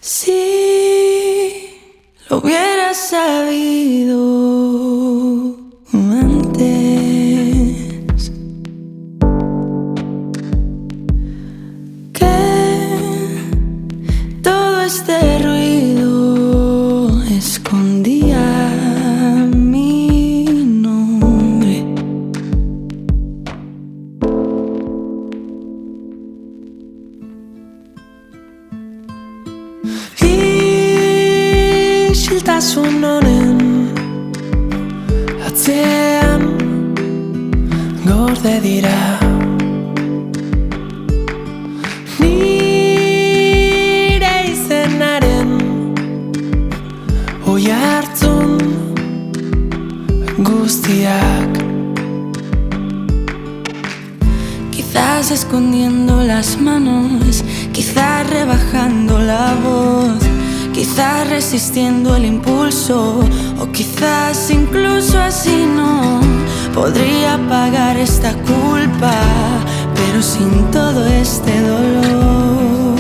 Si lo hubiera sabido antes, que todo este ruido escondía mi nombre. Isiltasun honen atzean gorde dira nire izenaren oihartzun guztiak. Quizás escondiendo las manos, quizás rebajando la voz, quizás resistiendo el impulso, o quizás incluso así no podría pagar esta culpa, pero sin todo este dolor.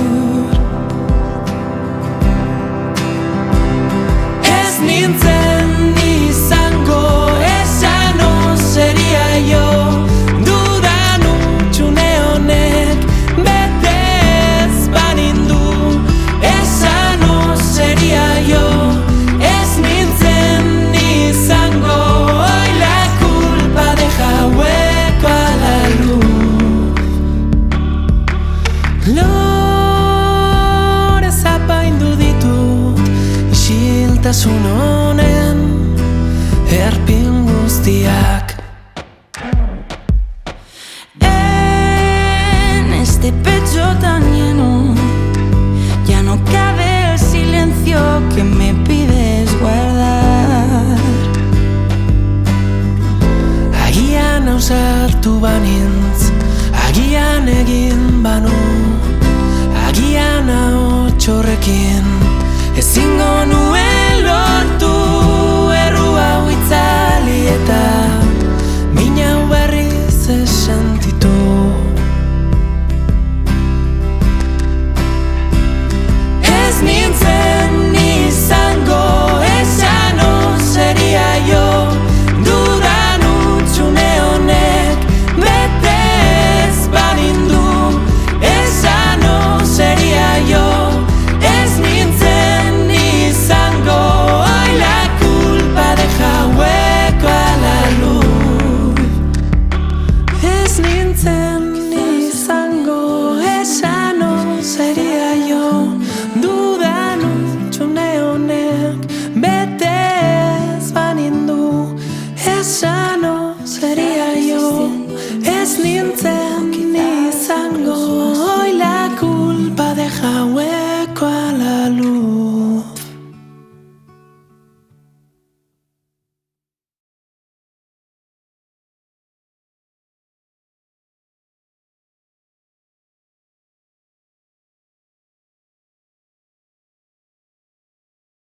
Ez nintzen izango, esa no sería yo. Dudan utxune honek betez banindu, esa no sería yo. Ez nintzen izango, hoy la culpa deja hueco a la luz. Lorez apaindu ditut isiltasun honen erpin guztiak. En este pecho tan lleno ya no cabe el silencio que me pides guardar. Agian ausartu banintz, agian egin banu, agian ahots horrekin ezingo nu